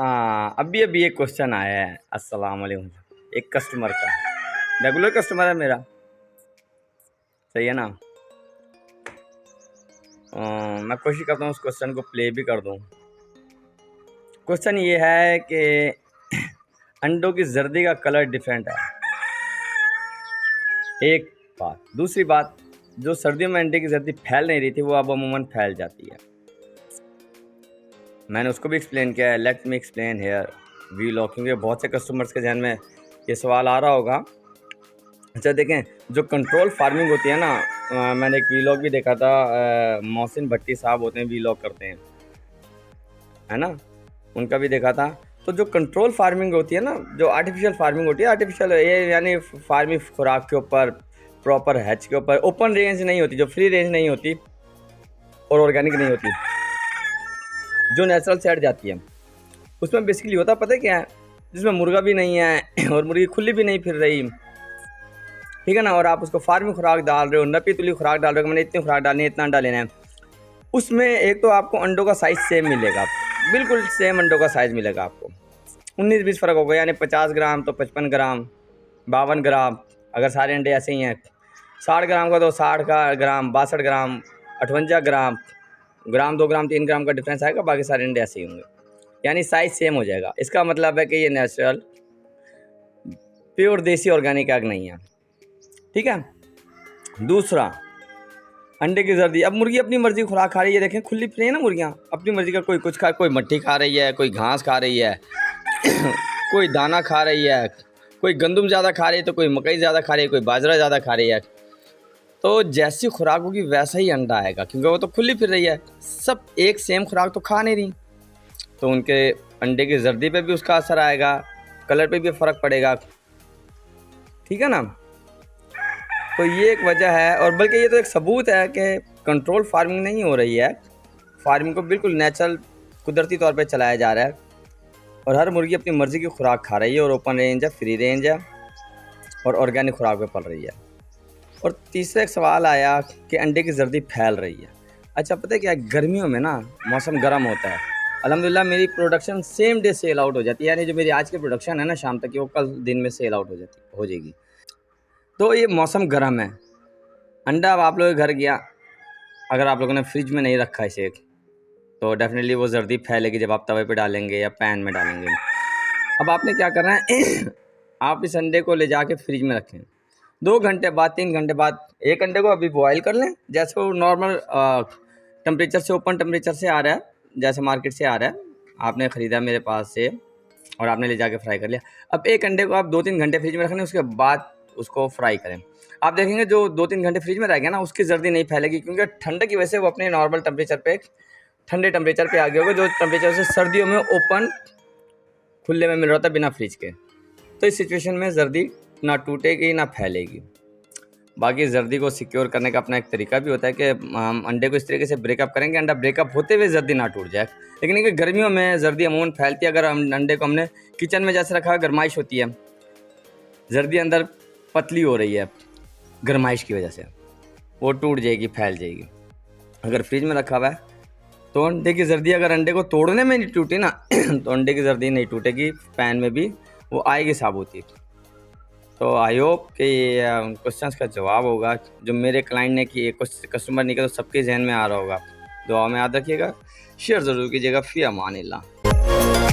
अभी एक क्वेश्चन आया है अस्सलाम वालेकुम, एक कस्टमर का, रेगुलर कस्टमर है मेरा, सही है ना। मैं कोशिश करता हूँ उस क्वेश्चन को प्ले भी कर दूँ। क्वेश्चन ये है कि अंडों की जर्दी का कलर डिफरेंट है, एक बात। दूसरी बात, जो सर्दियों में अंडे की जर्दी फैल नहीं रही थी वो अब अमूमन फैल जाती है। मैंने उसको भी एक्सप्लेन किया है। Let me explain here we log, क्योंकि बहुत से कस्टमर्स के जहन में ये सवाल आ रहा होगा। अच्छा देखें, जो कंट्रोल फार्मिंग होती है ना, मैंने एक वीलॉग भी देखा था, मोहसिन भट्टी साहब होते हैं, वीलॉग करते हैं, है ना, उनका भी देखा था। तो जो कंट्रोल फार्मिंग होती है ना, जो आर्टिफिशियल फार्मिंग होती है, आर्टिफिशियल ये यानी फार्मिंग खुराक के ऊपर, प्रॉपर हैच के ऊपर, ओपन रेंज नहीं होती, जो फ्री रेंज नहीं होती और ऑर्गेनिक नहीं होती, जो नेचुरल से हट जाती है, उसमें बेसिकली होता पता है क्या है, जिसमें मुर्गा भी नहीं है और मुर्गी खुली भी नहीं फिर रही, ठीक है ना, और आप उसको फार्मिंग खुराक डाल रहे हो, नपी तुली खुराक डाल रहे हो, मैंने इतनी खुराक डालनी है, इतना अंडा लेना है, उसमें एक तो आपको अंडों का साइज़ सेम मिलेगा, बिल्कुल सेम अंडों का साइज़ मिलेगा आपको, 19-20 फ़र्क होगा, यानी 50 ग्राम तो 55 ग्राम, 52 ग्राम, अगर सारे अंडे ऐसे ही हैं, 60 ग्राम का तो 60 का ग्राम, 62 ग्राम, 58 ग्राम, 2 ग्राम 3 ग्राम का डिफरेंस आएगा, बाकी सारे अंडे ऐसे ही होंगे, यानी साइज़ सेम हो जाएगा। इसका मतलब है कि ये नेचुरल प्योर देसी ऑर्गेनिक एग नहीं है, ठीक है। दूसरा, अंडे की जर्दी, अब मुर्गी अपनी मर्जी खुराक खा रही है, देखें खुली फ्री है ना मुर्गियाँ, अपनी मर्जी का, कोई कुछ खा, कोई मट्टी खा रही है, कोई घास खा रही है कोई दाना खा रही है, कोई गंदम ज़्यादा खा रही है, तो कोई मकई ज़्यादा खा रही है, कोई बाजरा ज़्यादा खा रही है। तो जैसी खुराक होगी वैसा ही अंडा आएगा, क्योंकि वो तो खुली फिर रही है, सब एक सेम खुराक तो खा नहीं रही, तो उनके अंडे की जर्दी पे भी उसका असर आएगा, कलर पे भी फ़र्क पड़ेगा, ठीक है ना। तो ये एक वजह है, और बल्कि ये तो एक सबूत है कि कंट्रोल फार्मिंग नहीं हो रही है, फार्मिंग को बिल्कुल नेचुरल कुदरती तौर पे चलाया जा रहा है, और हर मुर्गी अपनी मर्ज़ी की खुराक खा रही है, और ओपन रेंज है, फ्री रेंज है, और ऑर्गेनिक खुराक पे पल रही है। और तीसरा एक सवाल आया कि अंडे की जर्दी फैल रही है। अच्छा पता है क्या, गर्मियों में ना मौसम गर्म होता है, अल्हम्दुलिल्लाह मेरी production same day sell out हो जाती है, यानी जो मेरी आज की प्रोडक्शन है ना शाम तक की, वो कल दिन में सेल आउट हो जाएगी। तो ये मौसम गर्म है, अंडा अब आप लोगों के घर गया, अगर आप लोगों ने फ्रिज में नहीं रखा इसे, तो डेफिनेटली वो जर्दी फैलेगी जब आप तवे पे डालेंगे या पैन में डालेंगे। अब आपने क्या करना है आप इस अंडे को ले जाके फ्रिज में रखें, 2 घंटे बाद 3 घंटे बाद एक अंडे को अभी बॉयल कर लें, जैसे वो नॉर्मल टेम्परेचर से, ओपन टेम्परेचर से आ रहा है, जैसे मार्केट से आ रहा है, आपने ख़रीदा मेरे पास से और आपने ले जाके फ्राई कर लिया। अब एक अंडे को आप 2-3 घंटे फ्रिज में रखें, उसके बाद उसको फ्राई करें, आप देखेंगे जो 2-3 घंटे फ्रिज में रह गया ना, उसकी जर्दी नहीं फैलेगी, क्योंकि ठंड की वजह से वो अपने नॉर्मल टेम्परेचर पे, ठंडे टेम्परेचर पे आ गया होगा, जो टेम्परेचर से सर्दियों में ओपन खुले में मिल रहा था बिना फ्रिज के। तो इस सिचुएशन में जर्दी ना टूटेगी ना फैलेगी। बाकी जर्दी को सिक्योर करने का अपना एक तरीका भी होता है कि हम अंडे को इस तरीके से ब्रेकअप करेंगे, अंडा ब्रेकअप होते हुए जर्दी ना टूट जाए। लेकिन ये गर्मियों में जर्दी अमूमन फैलती है, अगर हम अंडे को हमने किचन में जैसे रखा, गर्माइश होती है, जर्दी अंदर पतली हो रही है गर्माइश की वजह से, वो टूट जाएगी, फैल जाएगी। अगर फ्रिज में रखा हुआ है तो अंडे की जर्दी अगर अंडे को तोड़ने में नहीं टूटी ना तो अंडे की जर्दी नहीं टूटेगी, पैन में भी वो आएगी साबुती। तो आई होप कि क्वेश्चंस का जवाब होगा जो मेरे क्लाइंट ने किए, कुछ कस्टमर ने किया, तो सबके जहन में आ रहा होगा। दुआ में याद रखिएगा, शेयर ज़रूर कीजिएगा। फ़ी अमान अल्लाह।